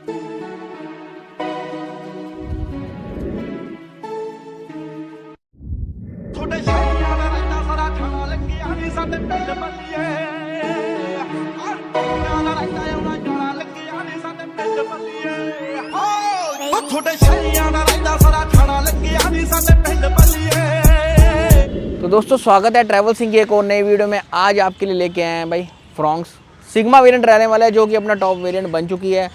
तो दोस्तों स्वागत है ट्रैवल सिंह की एक और नई वीडियो में। आज आपके लिए लेके आए हैं भाई फ्रॉन्क्स सिग्मा वेरिएंट रहने वाला है, जो कि अपना टॉप वेरिएंट बन चुकी है।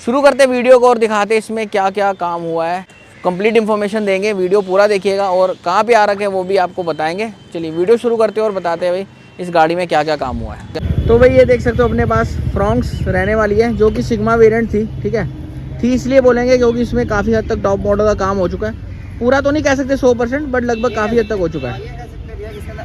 शुरू करते वीडियो को और दिखाते इसमें क्या क्या काम हुआ है, कंप्लीट इन्फॉर्मेशन देंगे। वीडियो पूरा देखिएगा और कहाँ पे आ रखे हैं वो भी आपको बताएंगे। चलिए वीडियो शुरू करते हैं और बताते हैं भाई इस गाड़ी में क्या क्या काम हुआ है। तो भाई ये देख सकते हो अपने पास फ्रॉन्क्स रहने वाली है, जो कि सिग्मा वेरिएंट थी। ठीक है, थी इसलिए बोलेंगे क्योंकि इसमें काफ़ी हद तक टॉप मॉडल का काम हो चुका है। पूरा तो नहीं कह सकते 100%, बट लगभग काफ़ी हद तक हो चुका है।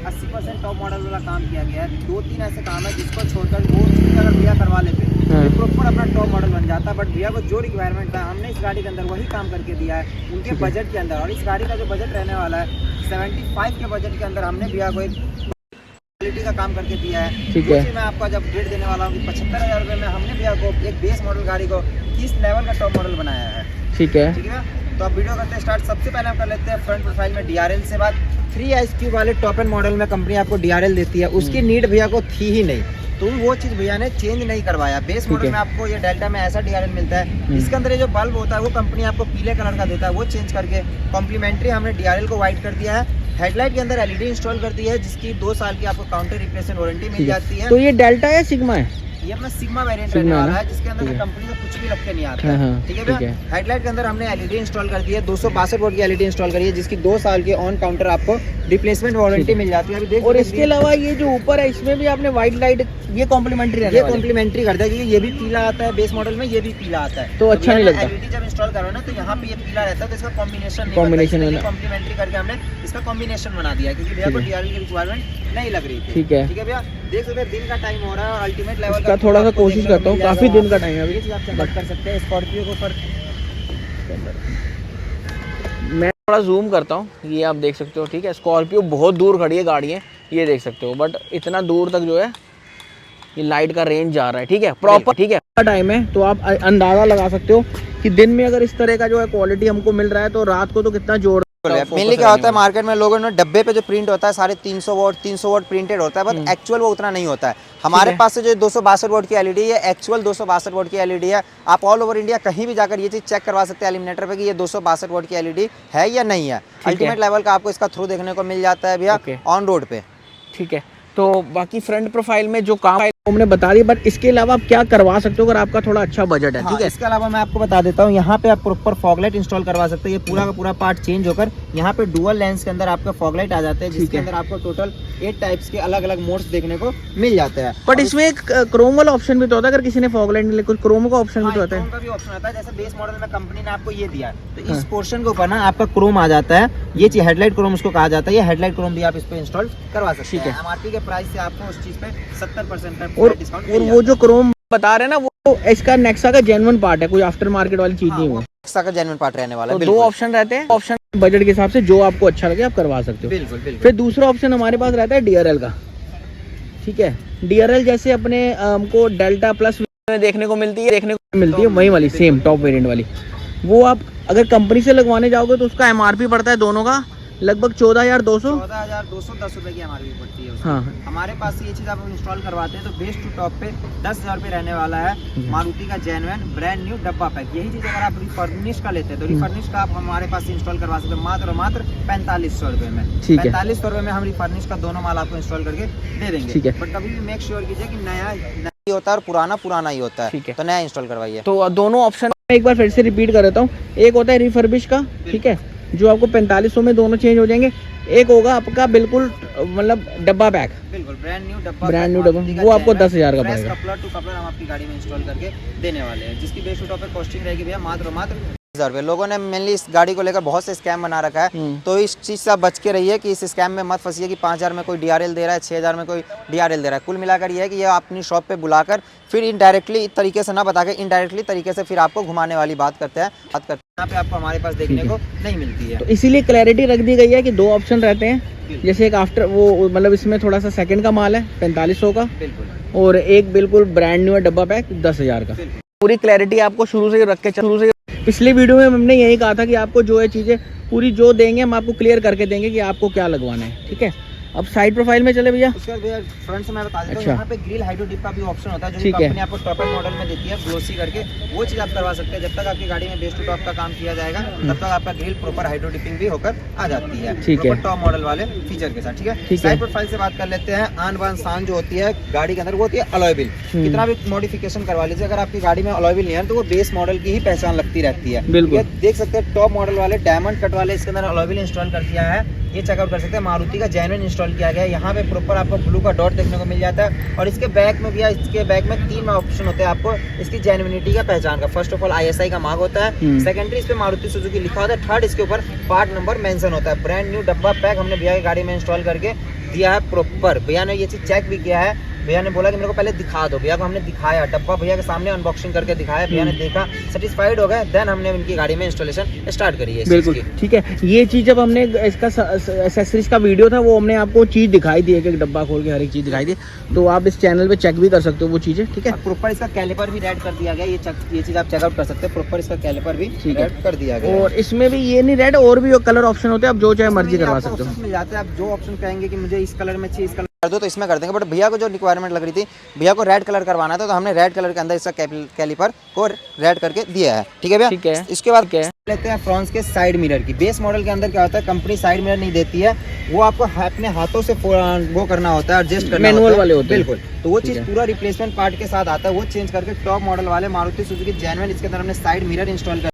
80% टॉप मॉडल वाला काम किया गया है। 2-3 ऐसे काम है जिसको छोड़कर वो चीज़ अगर भैया करवा लेते तो प्रॉपर अपना टॉप मॉडल बन जाता। बट भैया को जो रिक्वायरमेंट था हमने इस गाड़ी के अंदर वही काम करके दिया है उनके बजट के अंदर। और इस गाड़ी का जो बजट रहने वाला है 75 के बजट के अंदर हमने भैया को एक क्वालिटी का काम करके दिया है। ठीक है, मैं आपको जब रेट देने वाला हूँ 75,000 रुपये में हमने भैया को एक बेस मॉडल गाड़ी को किस लेवल का टॉप मॉडल बनाया है। ठीक है, ठीक है। तो अब वीडियो करते हैं स्टार्ट। सबसे पहले हम कर लेते हैं फ्रंट प्रोफाइल में DRL से बात। 3 IQ वाले टॉप एंड मॉडल में कंपनी आपको DRL देती है, उसकी नीड भैया को थी ही नहीं, तो वो चीज़ भैया ने चेंज नहीं करवाया। बेस मॉडल में आपको ये डेल्टा में ऐसा DRL मिलता है। इसके अंदर ये जो बल्ब होता है वो कंपनी आपको पीले कलर का देता है, वो चेंज करके कॉम्प्लीमेंट्री हमने DRL को व्हाइट कर दिया है। हेडलाइट के अंदर LED इंस्टॉल कर दी है, जिसकी 2 साल की आपको काउंटर रिप्लेसमेंट वारंटी मिल जाती है। तो ये डेल्टा या सिग्मा है? ये अपना सिग्मा वेरिएंट रहने वाला है, जिसके अंदर कंपनी से कुछ भी रख के नहीं आता है। ठीक है भैया। हेडलाइट के अंदर हमने LED इंस्टॉल कर दी है, 262 वोल्ट की LED इंस्टॉल करी है, जिसकी 2 साल की ऑन काउंटर आपको रिप्लेसमेंट वारंटी मिल जाती है। अभी देखो, और इसके अलावा ये जो ऊपर है इसमें भी आपने व्हाइट लाइट, ये कॉम्प्लीमेंट्री रहने ये वाली है। कॉम्प्लीमेंट्री करता है क्योंकि ये भी पीला आता है बेस मॉडल में, ये भी पीला आता है, तो अच्छा नहीं लगता। LED जब इंस्टॉल करो ना तो यहाँ पे ये पीला रहता है, तो इसका कॉम्बिनेशन कॉम्प्लीमेंट्री करके हमने इसका कॉम्बिनेशन बना दिया, क्योंकि भैया को DRL की रिक्वायरमेंट नहीं लग रही थी। ठीक है, ठीक है भैया। देख सकते हैं दिन का टाइम हो रहा है और अल्टीमेट लेवल का थोड़ा सा कोशिश करता हूँ, काफी दिन का टाइम है अभी। आप चेक कर सकते हैं स्कॉर्पियो को पर मैं थोड़ा जूम करता हूँ, ये आप देख सकते हो। ठीक है, स्कॉर्पियो बहुत दूर खड़ी है गाड़ी है, ये देख सकते हो, बट इतना दूर तक जो है ये लाइट का रेंज जा रहा है। ठीक है, प्रॉपर। ठीक है, टाइम है तो आप अंदाजा लगा सकते हो कि दिन में अगर इस तरह का जो है क्वालिटी हमको मिल रहा है तो रात को तो कितना जोर। मेनली क्या होता है मार्केट में लोगों ने डब्बे पे जो प्रिंट होता है सारे 300 वोट प्रिंटेड होता है, बट एक्चुअल वो उतना नहीं होता है। हमारे पास से जो 262 वोट की LED है, एक्चुअल 262 वोट की LED है। आप ऑल ओवर इंडिया कहीं भी जाकर ये चीज़ चेक करवा सकते हैं एलिमिनेटर पे कि ये 262 वोट की LED है या नहीं है। अल्टीमेट लेवल का आपको इसका थ्रू देखने को मिल जाता है भैया ऑन रोड पे। ठीक है, तो बाकी फ्रंट प्रोफाइल में जो काम हमने बता दिया, बट इसके अलावा आप क्या करवा सकते हो अगर आपका थोड़ा अच्छा बजट है। ठीक है, इसके अलावा मैं आपको बता देता हूँ, यहाँ पे आप प्रॉपर फॉगलाइट इंस्टॉल करवा सकते हैं। ये पूरा का पूरा पार्ट चेंज होकर यहाँ पे डुअल लेंस के अंदर आपका फॉगलाइट आ जाते हैं, जिसके अंदर आपको टोटल 8 टाइप्स के अलग अलग मोड्स देखने को मिल जाते हैं। बट इसमें एक क्रोम वाला ऑप्शन भी तो होता है, अगर किसी ने फॉगलाइट नहीं, कुछ क्रोम का ऑप्शन भी तो होता है। क्रोम का भी ऑप्शन होता है, जैसे बेस मॉडल में कंपनी ने आपको ये दिया है, तो इस पोर्शन के ऊपर ना आपका क्रोम आ जाता है। ये चीज हेडलाइट क्रोम उसको कहा जाता है, ये हेडलाइट क्रोम भी आप इस पे इंस्टॉल करवा सकते हैं। MRP के प्राइस से आपको उस चीज पे 70% का डिस्काउंट। और वो जो क्रोम बता रहे हैं ना, वो इसका नेक्सा का जेन्युइन पार्ट है, कोई आफ्टर मार्केट वाली चीज नहीं है। नेक्सा का जेन्युइन पार्ट रहने वाला है। तो 2 ऑप्शन रहते हैं, ऑप्शन बजट के हिसाब से जो आपको अच्छा लगे आप करवा सकते हो। बिल्कुल बिल्कुल। फिर दूसरा ऑप्शन हमारे पास रहता है DRL का। ठीक है, DRL जैसे अपने हमको डेल्टा प्लस में देखने को मिलती है वही वाली सेम टॉप वेरिएंट वाली। वो आप अगर कंपनी से लगवाने जाओगे तो उसका MRP पड़ता है दोनों का लगभग 14,210 रुपए की MRP पड़ती है। हाँ, हमारे पास ये चीज आप इंस्टॉल करवाते हैं तो बेस टू टॉप पे 10,000 रुपए रहने वाला है। मारुति का जेन्युइन ब्रांड न्यू डब्बा पैक। यही चीज अगर आप रिफर्निश का लेते हैं तो रिफर्निश का आप हमारे पास इंस्टॉल करवा सकते हैं मात्र 4500 रुपए में। 4500 रुपए में हम रिफर्निश का दोनों माल आपको इंस्टॉल करके दे देंगे। ठीक है, बट कभी भी मेक श्योर कीजिए कि नया होता है और पुराना ही होता है। ठीक है, तो नया इंस्टॉल करवाइए। तो दोनों ऑप्शन एक बार फिर से रिपीट कर देता हूँ। एक होता है रिफर्बिश का, ठीक है, जो आपको 4500 में दोनों चेंज हो जाएंगे। एक होगा आपका बिल्कुल मतलब डब्बा पैक, बिल्कुल ब्रांड न्यू डब्बा, वो आपको 10,000 का पड़ेगा। कपलर टू कपलर हम आपकी गाड़ी में इंस्टॉल करके देने वाले हैं, जिसकी बेस टॉप पे कॉस्टिंग रहेगी भैया मात्र 1000 रुपये। लोगों ने मेनली इस गाड़ी को लेकर बहुत से स्कैम बना रखा है, तो इस चीज़ से आप बच के रहिए कि इस स्कैम में मत फंसिए कि 5000 में कोई DRL दे रहा है, 6000 में कोई DRL दे रहा है। कुल मिलाकर ये है कि ये अपनी शॉप पे बुलाकर फिर इनडायरेक्टली तरीके से ना बता के इनडायरेक्टली तरीके से फिर आपको घुमाने वाली बात करते हैं। यहाँ पे आपको हमारे पास देखने को नहीं मिलती है। तो इसीलिए क्लैरिटी रख दी गई है कि 2 ऑप्शन रहते हैं, जैसे एक आफ्टर वो मतलब इसमें थोड़ा सा सेकंड का माल है 4500 का, बिल्कुल, और एक बिल्कुल ब्रांड न्यू डब्बा पैक 10,000 का। पूरी क्लैरिटी आपको शुरू से रख के पिछली वीडियो में हमने यही कहा था कि आपको जो है चीज़ें पूरी जो देंगे हम आपको क्लियर करके देंगे कि आपको क्या लगवाना है, ठीक है। अब साइड प्रोफाइल में चले भैया। उसके बाद भैया फ्रंट से मैं बता देता हूँ, अच्छा। यहाँ पे ग्रिल हाइड्रो डिप का भी ऑप्शन होता है जो ठीक है। कंपनी आपको टॉप एंड मॉडल में देती है ग्लोसी करके, वो चीज आप करवा सकते हैं। जब तक आपकी गाड़ी में बेस टू टॉप का काम किया जाएगा तब तक आपका ग्रिल प्रॉपर हाइड्रो डिपिंग भी होकर आ जाती है, ठीक है। टॉप मॉडल वाले फीचर के साथ, ठीक है। साइड प्रोफाइल से बात कर लेते हैं। आन बान शान जो होती है गाड़ी के अंदर वो होती है अलॉय व्हील। कितना भी मॉडिफिकेशन करवा लीजिए, अगर आपकी गाड़ी में अलॉय व्हील नहीं है तो वो बेस मॉडल की ही पहचान लगती रहती है। बिल्कुल। ये देख सकते हैं टॉप मॉडल वाले डायमंड कट वाले इसके अंदर अलॉय व्हील इंस्टॉल कर दिया है, ये चेकआउट कर सकते हैं। मारुति का जेन्युइन इंस्टॉल किया गया है, यहाँ पे प्रॉपर आपको ब्लू का डॉट देखने को मिल जाता है। और इसके बैक में भी है, इसके बैक में 3 ऑप्शन होते हैं आपको इसकी जेन्युइनिटी का पहचान का। फर्स्ट ऑफ ऑल ISI का मार्क होता है, सेकेंडरी इस पे मारुति सुजुकी लिखा होता है, थर्ड इसके ऊपर पार्ट नंबर मेंशन होता है। ब्रांड न्यू डब्बा पैक हमने भैया की गाड़ी में इंस्टॉल करके दिया है प्रॉपर। भैया ने ये चीज चेक भी किया है, भैया ने बोला कि मेरे को पहले दिखा दो। भैया को हमने दिखाया, डब्बा भैया के सामने अनबॉक्सिंग करके दिखाया, भैया ने देखा, सेटिस्फाइड हो गए, देन हमने उनकी गाड़ी में इंस्टॉलेशन स्टार्ट करी है। बिल्कुल ठीक है। ये चीज़ जब हमने इसका एक्सेसरीज का वीडियो था वो हमने आपको चीज़ दिखाई दी है कि डब्बा खोल के हर एक चीज़ दिखाई दी, तो आप इस चैनल पे चेक भी कर सकते हो वो चीज़ें, ठीक है। प्रॉपर इसका कैलिपर भी रेड कर दिया गया, ये चीज आप चेकआउट कर सकते हैं। प्रॉपर इसका कैलिपर भी रेड कर दिया गया। और इसमें भी ये नहीं रेड, और भी कलर ऑप्शन होते हैं, आप जो चाहे मर्जी करवा सकते हो। मिल जाता है, आप जो ऑप्शन कहेंगे कि मुझे इस कलर में चाहिए, इस कलर कर दो तो इसमें कर देंगे। बट भैया को जो रिक्वायरमेंट लग रही थी, भैया को रेड कलर करवाना था, तो हमने रेड कलर के अंदर इसका कैलिपर को रेड करके दिया है, ठीक है भैया। ठीक है। इसके बाद लेते हैं फ्रंट के साइड मिरर की। बेस मॉडल के अंदर क्या होता है, कंपनी साइड मिरर नहीं देती है, वो आपको अपने हाथों से वो करना होता है, एडजस्ट करना मैनुअल होता है। वाले होते हैं। बिल्कुल, तो वो चीज पूरा रिप्लेसमेंट पार्ट के साथ आता है, वो चेंज करके टॉप मॉडल वाले मारुति सुजुकी जेन्युइन इसके अंदर हमने साइड मिरर इंस्टॉल कर।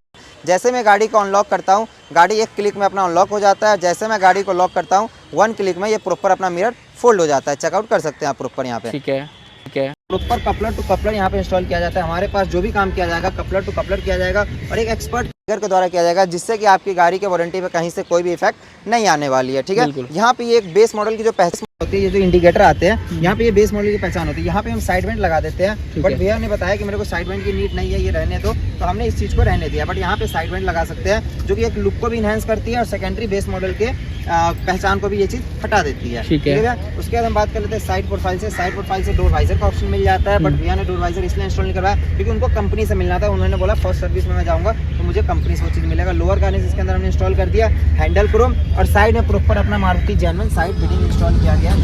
जैसे मैं गाड़ी को अनलॉक करता हूँ, गाड़ी एक क्लिक में अपना अनलॉक हो जाता है। जैसे मैं गाड़ी को लॉक करता हूँ, 1 क्लिक में ये प्रॉपर अपना मिरर फोल्ड हो जाता है। चेकआउट कर सकते हैं आप प्रॉपर यहाँ पे, ठीक है, ठीक है। प्रॉपर कपलर टू कपलर यहाँ पे इंस्टॉल किया जाता है। हमारे पास जो भी काम किया जाएगा कपलर टू कपलर किया जाएगा और एक एक्सपर्ट के द्वारा किया जाएगा, जिससे कि आपकी गाड़ी के वारंटी पे कहीं से कोई भी इफेक्ट नहीं आने वाली है, ठीक है। यहाँ पे ये एक बेस मॉडल की जो पहचान होती है, ये जो इंडिकेटर आते हैं यहाँ पे, ये बेस मॉडल की पहचान होती है। यहाँ पे हम साइड वेंट लगा देते हैं, बट भैया ने बताया कि मेरे को साइड वेंट की नीड नहीं है, ये रहने दो, तो हमने इस चीज को रहने दिया। बट यहाँ पे साइड वेंट लगा सकते हैं, जो कि एक लुक को भी इनहेंस करती है और सेकेंडरी बेस मॉडल के पहचान को भी ये चीज हटा देती है, ठीक है भैया। उसके बाद हम बात कर लेते हैं साइड प्रोफाइल से। साइड प्रोफाइल से डोर वाइजर का ऑप्शन मिल जाता है, बट भैया ने डोर वाइजर इसलिए इंस्टॉल नहीं करवाया क्योंकि उनको कंपनी से मिलना था। उन्होंने बोला फर्स्ट सर्विस में मैं जाऊंगा तो मुझे कंपनी से वो चीज मिलेगा। लोअर गार्निश इसके अंदर हमने इंस्टॉल कर दिया, हैंडल क्रोम, और साइड में प्रॉपर अपना Maruti genuine side fitting install किया गया है,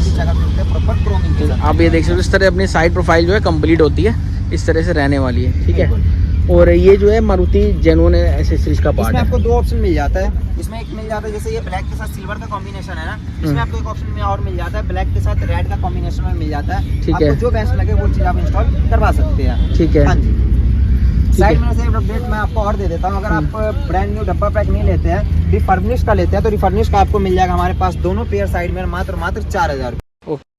प्रॉपर क्रोमिंग के साथ। आप ये देख सकते हो, इस तरह अपनी साइड प्रोफाइल जो है कंप्लीट होती है, इस तरह से रहने वाली है, ठीक है। और ये जो है मारुति जेन्युइन एक्सेसरीज का पार्ट है। इसमें आपको 2 ऑप्शन मिल जाता है। इसमें एक मिल जाता है, जैसे ये ब्लैक के साथ सिल्वर का कॉम्बिनेशन है ना, इसमें आपको एक ऑप्शन में और मिल जाता है, ब्लैक के साथ रेड का कॉम्बिनेशन में मिल जाता है। ठीक है, आपको जो बेस्ट लगे वो चीज आप इंस्टॉल करवा सकते हैं, ठीक है। हाँ जी। साइड में से एक अपडेट मैं आपको और दे देता हूँ, अगर आप ब्रांड न्यू डब्बा पैक नहीं लेते हैं, रिफर्निश का लेते हैं, तो रिफर्निश का आपको मिल जाएगा हमारे पास दोनों पेयर साइड में मात्र 4000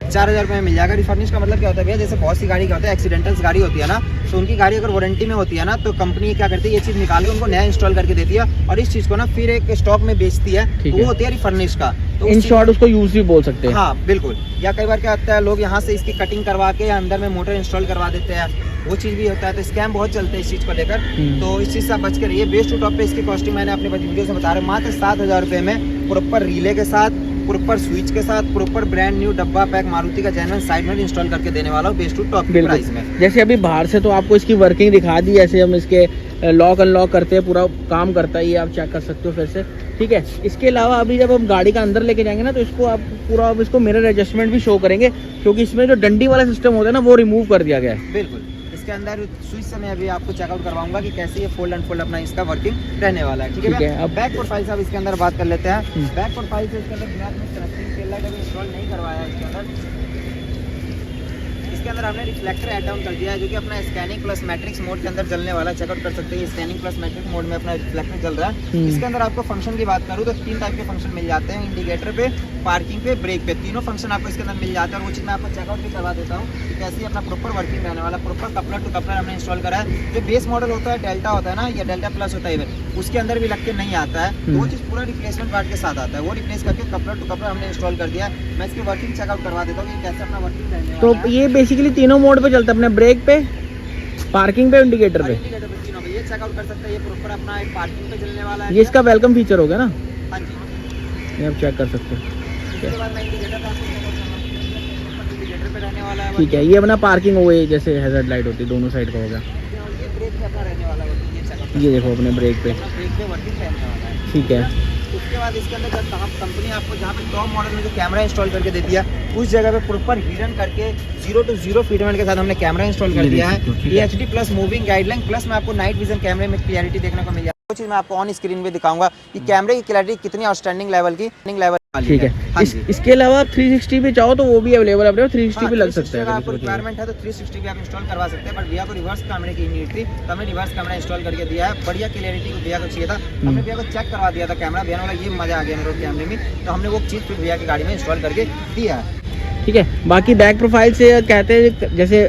4000 रुपये में मिल जाएगा। रिफर्निश का मतलब क्या होता है भैया, जैसे बहुत सी गाड़ी क्या होता है, एक्सीडेंटल्स गाड़ी होती है ना, तो उनकी गाड़ी अगर वारंटी में होती है ना, तो कंपनी क्या करती है, ये चीज निकाल के उनको नया इंस्टॉल करके देती है और इस चीज को ना फिर एक स्टॉक में बेचती है, तो वो होती है रिफर्निश का। तो इन शॉर्ट उसको यूज भी बोल सकते हैं। हाँ बिल्कुल। या कई बार क्या होता है, लोग यहाँ से इसकी कटिंग करवा के अंदर में मोटर इंस्टॉल करवा देते हैं, वो चीज़ भी होता है। तो स्कैम बहुत चलते हैं इस चीज़ को लेकर, तो इस चीज़ से आप बच के रहिए। बेस टू टॉप पे इसकी कॉस्टिंग मैंने अपने वीडियो से बता रहा हूँ, मात्र 7000 रुपये में प्रॉपर रिले के साथ, प्रॉपर स्विच के साथ, प्रॉपर ब्रांड न्यू डब्बा पैक मारुति का जेन्युइन साइड में इंस्टॉल करके देने वाला हूँ बेस टू टॉप की प्राइस में। जैसे अभी बाहर से तो आपको इसकी वर्किंग दिखा दी, ऐसे हम इसके लॉक अनलॉक करते हैं, पूरा काम करता है, ये आप चेक कर सकते हो फिर से, ठीक है। इसके अलावा अभी जब हम गाड़ी का अंदर लेके जाएंगे ना, तो इसको आप पूरा अब इसको मिरर एडजस्टमेंट भी शो करेंगे, क्योंकि इसमें जो डंडी वाला सिस्टम होता है ना, वो रिमूव कर दिया गया है। बिल्कुल। इसके अंदर स्विच से मैं अभी आपको चेकआउट करवाऊंगा कि कैसे ये फोल्ड एंड फोल्ड अपना इसका वर्किंग रहने वाला है, ठीक है। अब बैक प्रोफाइल से अब इसके अंदर बात कर लेते हैं। बैक प्रोफाइल से इसके अंदर ब्लैक में कनेक्टिंग टेल लाइट अभी इंस्टॉल नहीं करवाया है। इसके अंदर हमने रिफ्लेक्टर ऐड डाउन कर दिया है, जो कि अपना स्कैनिंग प्लस मैट्रिक्स मोड के अंदर जलने वाला, चेकआउट कर सकते हैं। स्कैनिंग प्लस मैट्रिक्स मोड में अपना रिफ्लेक्टर जल रहा है। इसके अंदर आपको फंक्शन की बात करूँ तो 3 टाइप के फंक्शन मिल जाते हैं, इंडिकेटर पे, पार्किंग पे, ब्रेक पे, तीनों फंक्शन आपको इसके अंदर मिल जाते हैं। और वो चीज़ मैं आपको चेकआउट भी करवा देता हूँ कि कैसे अपना प्रॉपर वर्किंग रहने वाला। प्रॉपर कपलर टू कपलर हमने इंस्टॉल करा है। जो बेस मॉडल होता है डेल्टा होता है ना, या डेल्टा प्लस होता है, उसके अंदर भी लग के नहीं आता है, तो वो चीज़ पूरा रिप्लेसमेंट पार्ट के साथ आता है, वो रिप्लेस करके कपलर टू कपलर हमने इंस्टॉल कर दिया है। मैं इसकी वर्किंग चेकआउट करवा देता हूँ कि कैसे अपना वर्किंग रहने वाला है। तो ये बेसिकली तीनों मोड पे चलता है, अपने ब्रेक पे, पार्किंग पे, इंडिकेटर पे। तीनों पे ये चेकआउट कर सकते हैं। ये प्रॉपर अपना एक पार्किंग पे चलने वाला है, ये इसका वेलकम फीचर होगा ना, हाँ जी, ये आप चेक कर सकते हो। इसके बाद मैं इंडिकेटर पे रहने वाला है, ठीक है। ये अपना पार्किंग हो गई, जैसे हैजर्ड लाइट होती है, दोनों साइड का होगा। ये ब्रेक अपना रहने वाला है ये चेकआउट। ये देखो अपने ब्रेक पे, अपना ब्रेक पे वर्किंग रहने वाला है। ठीक है। उसके बाद इसके अंदर जब कंपनी आपको जहाँ पे टॉप मॉडल में जो कैमरा इंस्टॉल करके देती है, उस जगह पे प्रॉपर हिडन करके 0 to 0 फीडबैक के साथ हमने कैमरा इंस्टॉल कर दिया है। ये HD plus moving guideline plus में आपको नाइट विजन कैमरे में क्लियरिटी देखने को मिल जाएगी। वो चीज़ मैं आपको ऑन स्क्रीन पे दिखाऊंगा कि कैमरे की क्लैरिटी कितनी आउटस्टैंडिंग लेवल की ठीक है। हाँ जी। इसके अलावा 360 पे चाहो तो वो भी अवेलेबल है, 360 भी लग सकता है। आपको रिक्वायरमेंट है तो 360 भी आप इंस्टॉल करवा सकते हैं, बट भैया को रिवर्स कैमरे की नीड थी तो हमने रिवर्स कैमरा इंस्टॉल करके दिया है। बढ़िया क्लियरिटी को भैया को चाहिए था, हमने भैया को चेक करवा दिया था कैमरा। भैया वाला ये मजा आ गया मेरे कैमरे में, तो हमने वो चीज़ फिर भैया की गाड़ी में इंस्टॉल करके दिया है। ठीक है। बाकी बैक प्रोफाइल से कहते हैं जैसे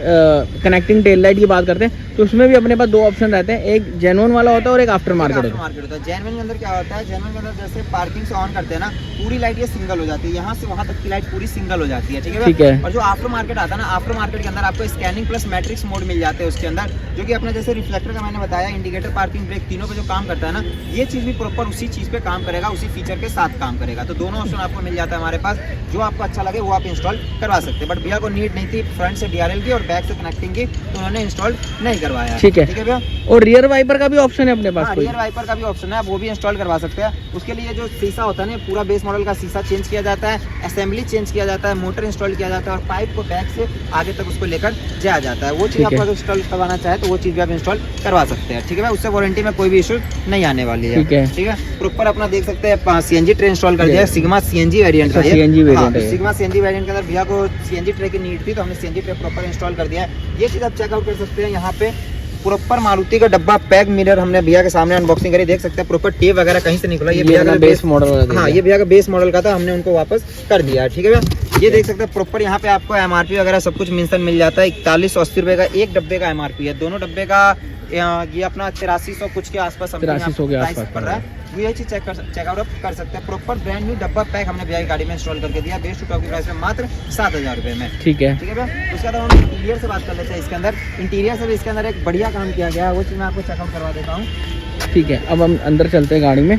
कनेक्टिंग टेल लाइट की बात करते हैं तो उसमें भी अपने पास दो ऑप्शन रहते हैं, एक जेन्युइन वाला होता है और एक आफ्टर मार्केट होता है। जेन्युइन के अंदर क्या होता है, जेन्युइन के अंदर जैसे पार्किंग से ऑन करते हैं ना, पूरी लाइट ये सिंगल हो जाती है, यहाँ से वहाँ तक की लाइट पूरी सिंगल हो जाती है। ठीक है। और जो आफ्टर मार्केट आता है ना, आफ्टर मार्केट के अंदर आपको स्कैनिंग प्लस मैट्रिक्स मोड मिल जाते हैं उसके अंदर, जो कि अपना जैसे रिफ्लेक्टर का मैंने बताया, इंडिकेटर, पार्किंग, ब्रेक तीनों पे जो काम करता है ना, ये चीज़ भी प्रॉपर उसी चीज़ पे काम करेगा, उसी फीचर के साथ काम करेगा। तो दोनों ऑप्शन आपको मिल जाता है हमारे पास, जो आपको अच्छा लगे वो आप इंस्टॉल करवा सकते हैं। बट भैया को नीड नहीं थी फ्रंट से DRL की और बैक से कनेक्टिंग की, तो उन्होंने इंस्टॉल नहीं करवाया। ठीक है भैया। और रियर वाइपर का भी ऑप्शन है अपने पास? रियर वाइपर का भी ऑप्शन है, आप वो भी इंस्टॉल करवा सकते हैं। उसके लिए जो शीशा होता है ना, पूरा बेस मॉडल का शीशा चेंज किया जाता है, असेंबली चेंज किया जाता है, मोटर इंस्टॉल किया जाता है और पाइप को बैक से आगे तक उसको लेकर जाया जाता है। वो चीज़ आप अगर इंस्टॉल करवाना चाहे तो वो चीज़ भी आप इंस्टॉल करवा सकते हैं। ठीक है भाई, उससे वारंटी में कोई भी इशू नहीं आने वाली है। ठीक है। प्रॉपर अपना देख सकते हैं CNG ट्रे इंस्टॉल कर दिया है, सिग्मा CNG वेरिएंट का। सिग्मा CNG वेरिएंट के अंदर भैया को CNG ट्रे की नीड थी तो हमने CNG ट्रे प्रॉपर इंस्टॉल कर दिया है। ये चीज़ आप चेकआउट कर सकते हैं। यहाँ पे प्रॉपर मारुति का डब्बा पैक मिरर हमने भैया के सामने अनबॉक्सिंग करी, देख सकते हैं प्रॉपर टेप वगैरह कहीं से निकला। ये भैया का बेस मॉडल, हाँ ये भैया का बेस मॉडल का था, हमने उनको वापस कर दिया है। ठीक है भैया, ये देख सकते हैं प्रॉपर यहाँ पे आपको MRP वगैरह सब कुछ मेंशन मिल जाता है। 4180 रुपये का एक डब्बे का MRP है, दोनों डब्बे का ये अपना 8300 कुछ के आसपास पड़ रहा है। ये चीज चेकआउट कर सकते हैं। प्रॉपर ब्रांड न्यू डब्बा पैक हमने भैया की गाड़ी में इंस्टॉल करके दिया, बेस्ट टू टॉप की प्राइस में मात्र 7000 रुपये में। ठीक है भैया। उसके बाद हम इंटीरियर से बात कर लेते हैं। इसके अंदर इंटीरियर से भी इसके अंदर एक बढ़िया काम किया गया है, वो चीज़ मैं आपको चेकआउट करवा देता हूँ। ठीक है, अब हम अंदर चलते हैं गाड़ी में।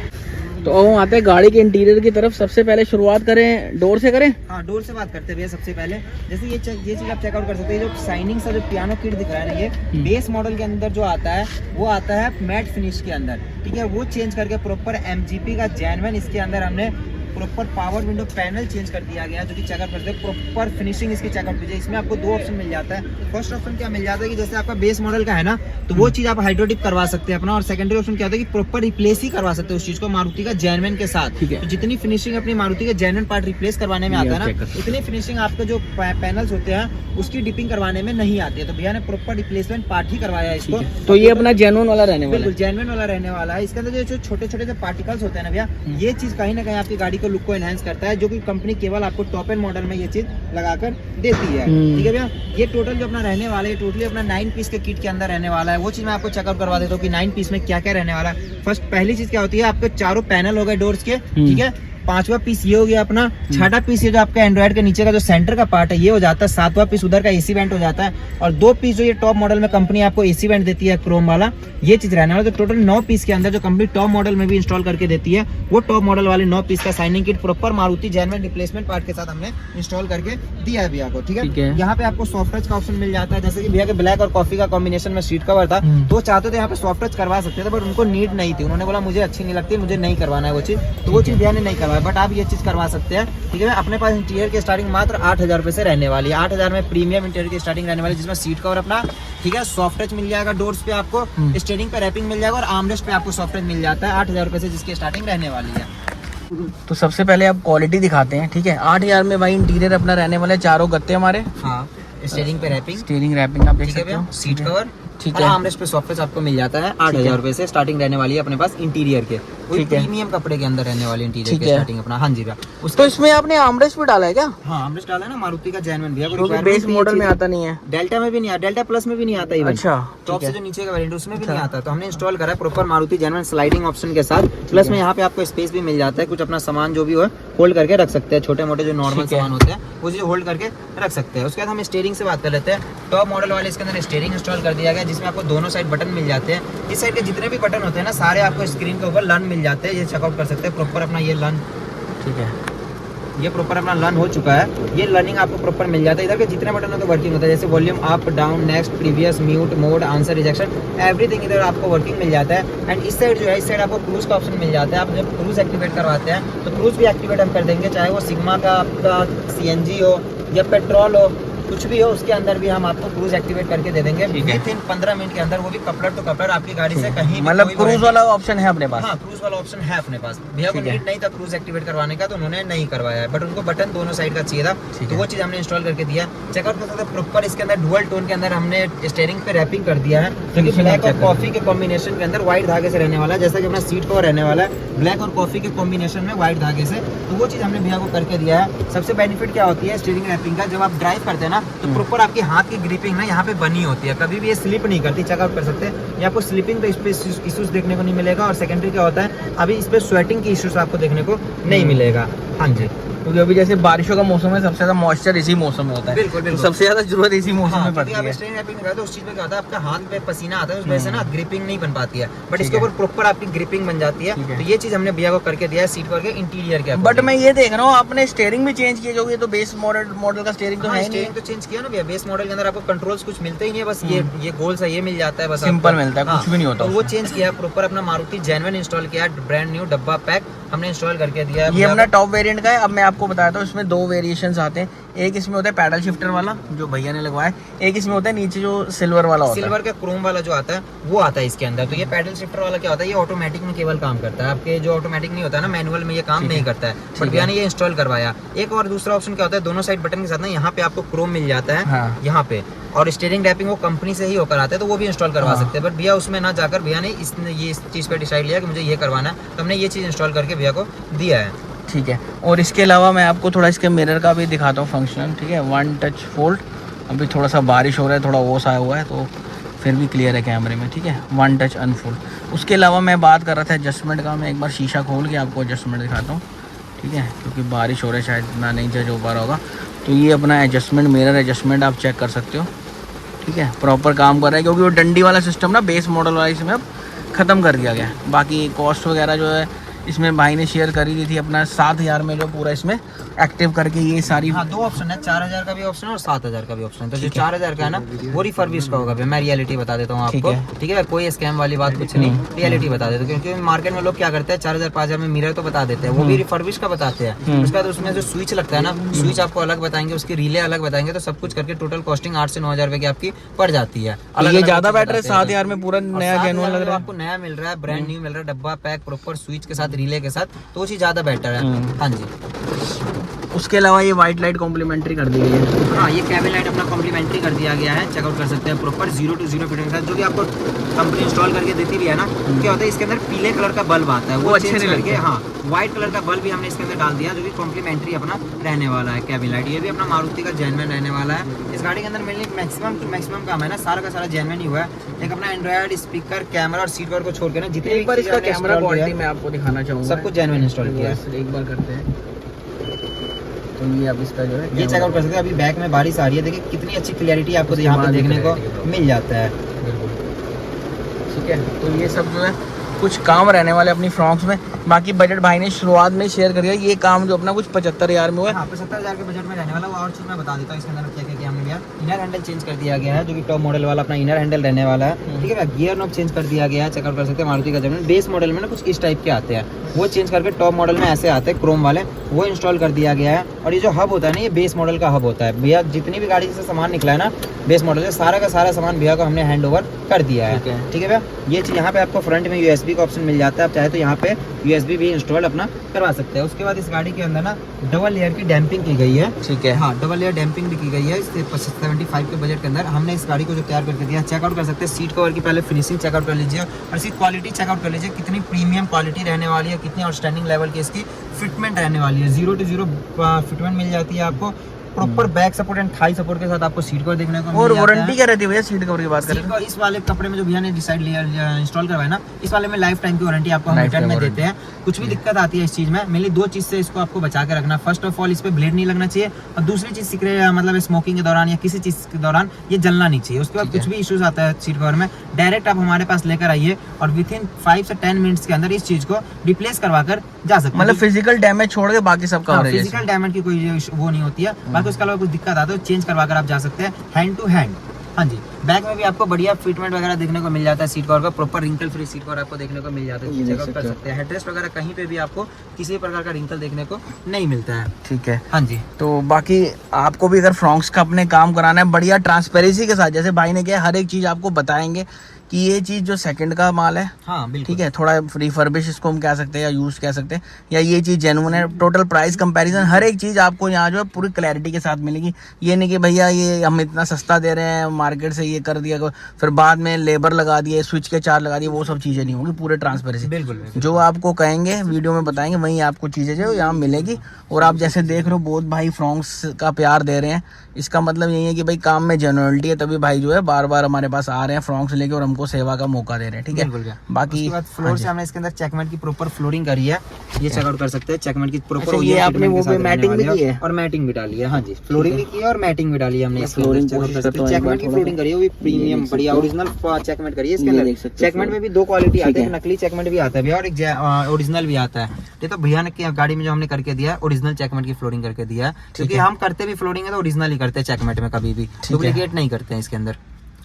तो अब हम आते हैं गाड़ी के इंटीरियर की तरफ। सबसे पहले शुरुआत करें डोर से करें? हाँ, डोर से बात करते हैं भैया। सबसे पहले जैसे ये चीज़ आप चेकआउट कर सकते हैं, जो शाइनिंग सा जो पियानो किट दिख रहा है ना, ये बेस मॉडल के अंदर जो आता है वो आता है मैट फिनिश के अंदर। ठीक है, वो चेंज करके प्रॉपर MGP का जेन्युइन इसके अंदर हमने proper power window panel change कर दिया गया, जो कि चेकआउट करते हैं। प्रॉपर फिनिशिंग इसकी चेकआउट कीजिए। इसमें आपको दो ऑप्शन मिल जाता है। फर्स्ट ऑप्शन क्या मिल जाता है कि जैसे आपका बेस मॉडल का है ना, तो वो चीज़ आप हाइड्रोडिप करवा सकते हैं अपना, और सेकेंडरी ऑप्शन क्या होता है कि प्रॉपर रिप्लेस ही करवा सकते हैं उस चीज़ को मारुति का जेन्युइन के साथ। ठीक है, तो जितनी फिनिशिंग अपनी मारुति के जेन्युइन पार्ट रिप्लेस करवाने में आता है ना, उतनी फिनिशिंग आपके जो पैनल्स होते हैं उसकी डिपिंग करवाने में नहीं आती है। तो भैया ने प्रॉपर रिप्लेसमेंट पार्ट ही करवाया है इसको। तो ये अपना जेन्युइन वाला रहने वाला है, बिल्कुल जेन्युइन वाला रहने वाला है। इसके अंदर जो छोटे छोटे जो पार्टिकल्स होते हैं ना भैया, ये चीज़ कहीं ना कहीं आपकी गाड़ी को लुक को एनहांस करता है, जो कि कंपनी केवल आपको टॉप एंड मॉडल में ये चीज लगाकर देती है। ठीक है भैया, ये टोटल जो अपना रहने वाला है, टोटली अपना 9 पीस के किट के अंदर रहने वाला है। वो चीज मैं आपको चेकआउट करवा देता हूँ कि 9 पीस में क्या क्या रहने वाला है। फर्स्ट पहली चीज क्या होती है, आपके चारों पैनल हो गए डोर्स के। ठीक है, 5वां पीस ये हो गया अपना। 6वां पीस ये जो आपका एंड्रॉइड के नीचे का जो सेंटर का पार्ट है ये हो जाता है। 7वां पीस उधर का AC वेंट हो जाता है, और 2 पीस जो ये टॉप मॉडल में कंपनी आपको AC वेंट देती है क्रोम वाला, ये चीज रहने वाला। तो टोटल 9 पीस के अंदर जो कंपनी टॉप मॉडल में भी इंस्टॉल करके देती है, वो टॉप मॉडल वाले 9 पीस का signing kit proper Maruti genuine replacement part के साथ हमने इंस्टॉल करके दिया है भैया को। ठीक है, यहाँ पे आपको सॉफ्ट टच का ऑप्शन मिल जाता है। जैसे कि भैया के ब्लैक और कॉफी का कॉम्बिनेशन में सीट कवर था, तो वो चाहते थे यहाँ पे सॉफ्ट टच करवा सकते थे, बट उनको नीड नहीं थी। उन्होंने बोला मुझे अच्छी नहीं लगती, मुझे नहीं करवाना है वो चीज, तो वो चीज भैया ने नहीं करवाया। बट आप ये चीज करवा सकते हैं। ठीक है, अपने पास इंटीरियर की स्टार्टिंग मात्र 8000 रुपए से रहने वाली है। 8000 में प्रीमियम इंटीरियर की स्टार्टिंग रहने वाली है, जिसमें सीट कवर अपना, ठीक है, सॉफ्ट टच मिल जाएगा डोर्स पे आपको, स्टीयरिंग पे रैपिंग मिल जाएगा और आर्मरेस्ट पे आपको सॉफ्ट टच मिल जाता है। 8000 रुपए से जिसकी स्टार्टिंग रहने वाली है। तो सबसे पहले आप क्वालिटी दिखाते हैं। ठीक है, 8000 में भाई इंटीरियर अपना रहने वाला है। चारों गत्ते हमारे, हाँ, स्टीयरिंग पे रैपिंग आप देख सकते हो, सीट कवर, ठीक है, आर्मरेस्ट पे सॉफ्ट टच आपको मिल जाता है। 8000 रुपए से स्टार्टिंग रहने वाली है अपने पास इंटीरियर के। प्रीमियम कपड़े के अंदर रहने वाली इंटीरियर की स्टार्टिंग अपना। हाँ जी भैया, तो इसमें आपने आर्मरेस्ट भी डाला है क्या? हाँ, आर्मरेस्ट डाला है ना, मारुति का जेन्युइन भैया, क्योंकि बेस मॉडल में आता नहीं है, डेल्टा में भी नहीं आता, डेल्टा प्लस में भी नहीं आता। अच्छा, टॉप से जो नीचे का वेरिएंट उसमें भी नहीं आता, तो हमने इंस्टॉल करा है proper Maruti genuine sliding option के साथ। प्लस में यहाँ पे आपको स्पेस भी मिल जाता है, कुछ अपना सामान जो भी हो होल्ड करके रख सकते हैं। छोटे मोटे जो नॉर्मल सामान होते हैं वो चीज होल्ड करके रख सकते हैं। उसके बाद हम स्टीयरिंग से बात कर लेते हैं। टॉप मॉडल वाले इसके अंदर स्टीयरिंग इंस्टॉल कर दिया गया, जिसमें आपको दोनों साइड बटन मिल जाते हैं। इस साइड के जितने भी बटन होते हैं ना, सारे आपको स्क्रीन के ऊपर लर्न मिल जाते हैं। ये चेकआउट कर सकते हैं प्रॉपर अपना ये लर्न। ठीक है, ये प्रॉपर अपना लर्न हो चुका है, ये लर्निंग आपको प्रॉपर मिल जाता है। इधर के जितने बटन होते हैं वर्किंग होता है, जैसे volume up down, next, previous, mute, mode, answer, rejection, everything इधर आपको वर्किंग मिल जाता है। एंड इस साइड जो है, इस साइड आपको क्रूज का ऑप्शन मिल जाता है। आप जब क्रूज एक्टिवेट करवाते हैं तो क्रूज भी एक्टिवेट हम कर देंगे, चाहे वो सिग्मा का आपका CNG हो या पेट्रोल हो, कुछ भी हो, उसके अंदर भी हम आपको क्रूज एक्टिवेट करके दे देंगे विथिन 15 मिनट के अंदर। वो भी कपलर टू कपलर आपकी गाड़ी से कहीं, मतलब क्रूज वाला ऑप्शन है अपने पास। हाँ, क्रूज वाला ऑप्शन है अपने पास। भैया को नीड नहीं था क्रूज एक्टिवेट करवाने का, तो उन्होंने नहीं करवाया है, बट उनको बटन दोनों साइड का चाहिए था, तो वो चीज हमने इंस्टॉल करके दिया। चेकआउट कर सकते हैं प्रॉपर इसके अंदर डुअल टोन के अंदर हमने स्टीयरिंग पे रैपिंग कर दिया है, जो कि ब्लैक और कॉफी के कॉम्बिनेशन के अंदर व्हाइट धागे से रहने वाला है। जैसा कि अपना सीट कवर रहने वाला है ब्लैक और कॉफी के कॉम्बिनेशन में व्हाइट धागे से, तो वो चीज हमने भैया को करके दिया है। सबसे बेनिफिट क्या होती है स्टीयरिंग रैपिंग का, जब आप ड्राइव करते हैं ना, तो प्रॉपर आपकी हाथ की ग्रिपिंग ना यहाँ पे बनी होती है, कभी भी ये स्लिप नहीं करती। चेकआउट कर सकते हैं, ये आपको स्लिपिंग का इश्यूज देखने को नहीं मिलेगा। और सेकेंडरी क्या होता है, अभी इस पे स्वेटिंग की इश्यूज आपको देखने को नहीं मिलेगा। हाँ जी, क्योंकि अभी जैसे बारिशों का मौसम है, सबसे ज्यादा मॉइस्चर इसी मौसम में होता है। बिल्कुल बिल्कुल, सबसे ज्यादा जरूरत इसी मौसम में पड़ती है। आप स्टीयरिंग रैपिंग करते हो, उस चीज में क्या होता है, आपका हाथ पे पसीना आता है, उस वजह से ना ग्रिपिंग नहीं बन पाती है, बट इसके ऊपर प्रॉपर आपकी ग्रिपिंग बन जाती है। तो ये चीज हमने भैया को करके दिया है सीट कवर के इंटीरियर के। बट मैं ये देख रहा हूँ आपने स्टीयरिंग भी चेंज किया, जो कि तो बेस मॉडल का स्टीयरिंग तो है नहीं। स्टीयरिंग तो चेंज किया ना भैया, बेस मॉडल के अंदर आपको कंट्रोल्स कुछ मिलते ही नहीं है, बस ये गोल सा ये मिल जाता है, बस सिंपल मिलता है, कुछ भी नहीं होता। वो चेंज किया प्रॉपर, अपना मारुति जेन्युइन इंस्टॉल किया, ब्रांड न्यू डब्बा पैक हमने इंस्टॉल करके दिया है। ये अपना टॉप वेरिएंट का है। अब मैं आपको बताता हूँ, इसमें 2 वेरिएशंस आते हैं। एक इसमें होता है पैडल शिफ्टर वाला जो भैया ने लगवाया, एक इसमें होता है नीचे जो सिल्वर वाला होता है, सिल्वर का क्रोम वाला जो आता है वो आता है इसके अंदर। तो ये पैडल शिफ्टर वाला क्या होता है, ये ऑटोमेटिक में केवल काम करता है, आपके जो ऑटोमेटिक नहीं होता है ना, मैनुअल में ये काम नहीं करता है, बट भैया ने ये इंस्टॉल करवाया। एक और दूसरा ऑप्शन क्या होता है, दोनों साइड बटन के साथ ना यहाँ पे आपको क्रोम मिल जाता है, यहाँ पे, और स्टीयरिंग रैपिंग वो कंपनी से ही होकर आता है, तो वो भी इंस्टॉल करवा सकते हैं। बट भैया उसमें ना जाकर भैया ने इस चीज़ पे डिसाइड लिया कि मुझे ये करवाना है, तो हमने ये चीज़ इंस्टॉल करके भैया को दिया है। ठीक है। और इसके अलावा मैं आपको थोड़ा इसके मिरर का भी दिखाता हूँ फंक्शन। ठीक है, 1 टच फोल्ड। अभी थोड़ा सा बारिश हो रहा है, थोड़ा ओस आया हुआ है, तो फिर भी क्लियर है कैमरे में। ठीक है, 1 टच अनफोल्ड। उसके अलावा मैं बात कर रहा था एडजस्टमेंट का, मैं एक बार शीशा खोल के आपको एडजस्टमेंट दिखाता हूँ। ठीक है, क्योंकि बारिश हो रहा है, शायद इतना नहीं जज हो पा रहा होगा। तो ये अपना एडजस्टमेंट, मिरर एडजस्टमेंट आप चेक कर सकते हो। ठीक है, प्रॉपर काम कर रहा है, क्योंकि वो डंडी वाला सिस्टम ना बेस मॉडल वाला इसमें अब ख़त्म कर दिया गया है। बाकी कॉस्ट वगैरह जो है इसमें भाई ने शेयर करी दी थी अपना 7,000 में, जो पूरा इसमें एक्टिव करके ये सारी। हाँ, 2 ऑप्शन है, 4,000 का भी ऑप्शन है और 7,000 का भी ऑप्शन है। तो जो 4,000 का है ना, वो रिफर्बिश का होगा। मैं रियलिटी बता देता हूँ आपको, ठीक है, कोई स्कैम वाली बात कुछ नहीं, रियलिटी बता देता हूँ। क्योंकि मार्केट में लोग क्या करते हैं, 4,000 5,000 में मिरर तो बता देते हैं, वो भी रिफर्बिश का बताते हैं। उसके बाद उसमें जो स्विच लगता है ना, स्विच आपको अलग बताएंगे, उसकी रिले अलग बताएंगे, तो सब कुछ करके टोटल कॉस्टिंग 8 से 9,000 रुपए की आपकी पड़ जाती है। ये ज्यादा बेटर है, 7,000 में पूरा नया जेन्युइन लग रहा है, आपको नया मिल रहा है, ब्रांड न्यू मिल रहा है, डब्बा पैक प्रॉपर स्विच के साथ, रिले के साथ, तो वो चीज ज्यादा बेटर है। हाँ जी, उसके अलावा ये वाइट लाइट कॉम्प्लीमेंट्री कर दी गई है। हाँ, ये कैबिन लाइट अपना कॉम्प्लीमेंट्री कर दिया गया है, चेकआउट कर सकते हैं प्रॉपर 0 to 0 फिटिंग के साथ, जो भी आपको कंपनी इंस्टॉल करके देती भी है ना। क्या होता है, इसके अंदर पीले कलर का बल्ब आता है, वो अच्छे नहीं लगते। हाँ, व्हाइट कलर का बल्ब भी हमने इसके अंदर डाल दिया, जो कि कॉम्प्लीमेंट्री अपना रहने वाला है कैबिन लाइट। ये भी अपना मारुति का जेन्युइन रहने वाला है। इस गाड़ी के अंदर मेनली मैक्सिमम काम है ना, सारा का सारा जेन्युइन ही हुआ है। एक अपना एंड्रॉइड स्पीकर, कैमरा और सीट कवर को छोड़ के ना, जितने एक बार इसका कैमरा क्वालिटी मैं आपको दिखाना चाहूँगा, सब कुछ जेन्युइन इंस्टॉल किया है। एक बार करते हैं, तो ये अब इसका जो है ये चेकआउट कर सकते हैं। अभी बैक में बारिश आ रही है, देखिए कितनी अच्छी क्लियरिटी आपको यहाँ पे देखने को मिल जाता है। ठीक है, तो ये सब जो है कुछ काम रहने वाले अपनी फ्रॉक्स में। बाकी बजट भाई ने शुरुआत में शेयर कर दिया, ये काम जो अपना कुछ 75,000 में हुआ है। हाँ, 75,000 के बजट में रहने वाला। वो और चीज़ मैं बता देता हूँ, इसके अंदर क्या क्या हमने किया। इनर हैंडल चेंज कर दिया गया है, जो कि टॉप मॉडल वाला अपना इनर हैंडल रहने वाला है। ठीक है, गियर नॉब चेंज कर दिया गया है, चेकआउट कर सकते हैं। मारुति का जब बेस मॉडल में ना कुछ इस टाइप के आते हैं, वो चेंज करके टॉप मॉडल में ऐसे आते हैं क्रोम वाले, वो इंस्टॉल कर दिया गया है। और ये जो हब होता है ना, ये बेस मॉडल का हब होता है। भैया जितनी भी गाड़ी से सामान निकला है ना बेस मॉडल से, सारा का सारा सामान भैया को हमने हैंड ओवर कर दिया है। ठीक है भैया, ये चीज़ यहाँ पे आपको फ्रंट में USB का ऑप्शन मिल जाता है, आप चाहे तो यहाँ पे USB भी इंस्टॉल अपना करवा सकते हैं। उसके बाद इस गाड़ी के अंदर ना डबल लेयर की डैम्पिंग की गई है। ठीक है, हाँ, डबल लेयर डैम्पिंग भी की गई है। 75 के बजट के अंदर हमने इस गाड़ी को जो तैयार करके दिया। चेकआउट कर सकते हैं सीट कवर की पहले फिनिशिंग चेकआउट कर लीजिए, और इसकी क्वालिटी चेकआउट कर लीजिए, कितनी प्रीमियम क्वालिटी रहने वाली है, कितनी आउटस्टैंडिंग लेवल की इसकी फिटमेंट रहने वाली है। 0 to 0 फिटमेंट मिल जाती है आपको। Proper back support and Thai support के साथ आपको सीट कवर देखने को और मिल जाता वारंटी है। क्या रहती है भैया सीट कवर की बात करें सीट कवर इस वाले कपड़े में जो भैया ने डिसाइड लिया इंस्टॉल करवाया ना, इस वाले में लाइफ टाइम की वारंटी आपको हम रिटर्न में देते हैं। कुछ भी दिक्कत आती है इस चीज में, मेनली दो चीज से इसको आपको बचा के रखना। फर्स्ट ऑफ ऑल इस पे ब्लेड नहीं लगना चाहिए, और दूसरी चीज मतलब स्मोकिंग के दौरान या किसी चीज के दौरान ये जलना नहीं चाहिए। उसके बाद कुछ भी इश्यूज आता है सीट कवर में, डायरेक्ट आप हमारे पास लेकर आइए और विद इन 5 से 10 मिनट्स के अंदर इस चीज को रिप्लेस करवा कर जा सकते हैं। मतलब फिजिकल डैमेज छोड़ के बाकी सब कवर है। फिजिकल डैमेज की कोई वो नहीं होती है, बाकी उसके अलावा कुछ दिक्कत आता है तो चेंज करवा कर आप जा सकते हैं हैंड टू हैंड। हाँ जी, बैक में भी आपको बढ़िया फिटमेंट वगैरह देखने को मिल जाता है। सीट कवर का proper wrinkle free seat cover आपको देखने को मिल जाता है, चेकआउट कर सकते हैं। हेडरेस्ट वगैरह कहीं पे भी आपको किसी प्रकार का रिंकल देखने को नहीं मिलता है। ठीक है। हाँ जी, तो बाकी आपको भी अगर फ्रॉक्स का अपने काम कराना है बढ़िया ट्रांसपेरेंसी के साथ, जैसे भाई ने किया, हर एक चीज आपको बताएंगे कि ये चीज जो सेकंड का माल है, हाँ बिल्कुल, ठीक है, थोड़ा रिफर्बिश इसको हम कह सकते हैं या यूज कह सकते हैं, या ये चीज जेन्युइन है, टोटल प्राइस कंपैरिजन हर एक चीज आपको यहाँ जो है पूरी क्लैरिटी के साथ मिलेगी। ये नहीं कि भैया ये हम इतना सस्ता दे रहे हैं मार्केट से, ये कर दिया फिर बाद में लेबर लगा दिए, स्विच के चार्ज लगा दिए, वो सब चीजें नहीं होंगी। पूरे ट्रांसपेरेंसी बिल्कुल जो आपको कहेंगे वीडियो में बताएंगे वहीं आपको चीजें जो यहाँ मिलेगी। और आप जैसे देख रहे हो बहुत भाई फ्रॉक्स का प्यार दे रहे हैं, इसका मतलब यही है कि भाई काम में जेन्युइनिटी है, तभी भाई जो है बार बार हमारे पास आ रहे हैं फ्रॉक्स लेके और हमको सेवा का मौका दे रहे हैं। ठीक है, बिल्कुल। बाकी उसके बाद फ्लोर से हमने इसके अंदर चेकमेट की प्रॉपर फ्लोरिंग करी है, ये चेकआउट कर सकते हैं। चेकमेट की प्रॉपर ये आपने वो भी मैटिंग भी की है और मैटिंग भी डाली है। हाँ जी, फ्लोरिंग भी की है और मैटिंग भी डाली है हमने। फ्लोरिंग चेकमेट की फ्लोरिंग करी है, वो भी प्रीमियम बढ़िया ओरिजिनल चेकमेट करी है। इसके अंदर चेकमेट में भी दो क्वालिटी आती है, नकली चेकमेट भी आता है भैया और एक ओरिजिनल भी आता है। ये तो भैया ने गाड़ी में जो हमने करके दिया है ओरिजिनल चेकमेट की फ्लोरिंग करके दिया है, क्योंकि हम करते भी फ्लोरिंग है तो ओरिजिनल ही करते हैं चेकमेट में, कभी भी डुप्लीकेट नहीं करते हैं इसके अंदर।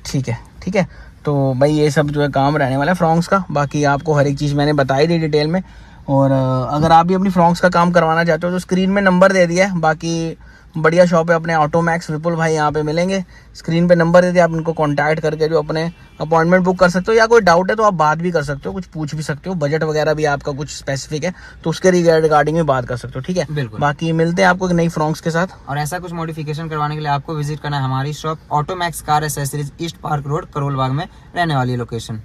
ठीक है, ठीक है। तो भाई ये सब जो है काम रहने वाला है फ्रॉक्स का। बाकी आपको हर एक चीज़ मैंने बताई दी डिटेल में। और अगर आप भी अपनी फ्रॉक्स का काम करवाना चाहते हो तो स्क्रीन में नंबर दे दिया है। बाकी बढ़िया शॉप है अपने ऑटोमैक्स, विपुल भाई यहाँ पे मिलेंगे, स्क्रीन पे नंबर दे दिया, आप उनको कांटेक्ट करके जो अपने अपॉइंटमेंट बुक कर सकते हो, या कोई डाउट है तो आप बात भी कर सकते हो, कुछ पूछ भी सकते हो। बजट वगैरह भी आपका कुछ स्पेसिफिक है तो उसके रिगार्डिंग में बात कर सकते हो। ठीक है, बिल्कुल। बाकी मिलते हैं आपको एक नई फ्रॉक्स के साथ। और ऐसा कुछ मॉडिफिकेशन करवाने के लिए आपको विजिट करना है हमारी shop Automax car accessories, east park road, Karol Bagh में रहने वाली लोकेशन।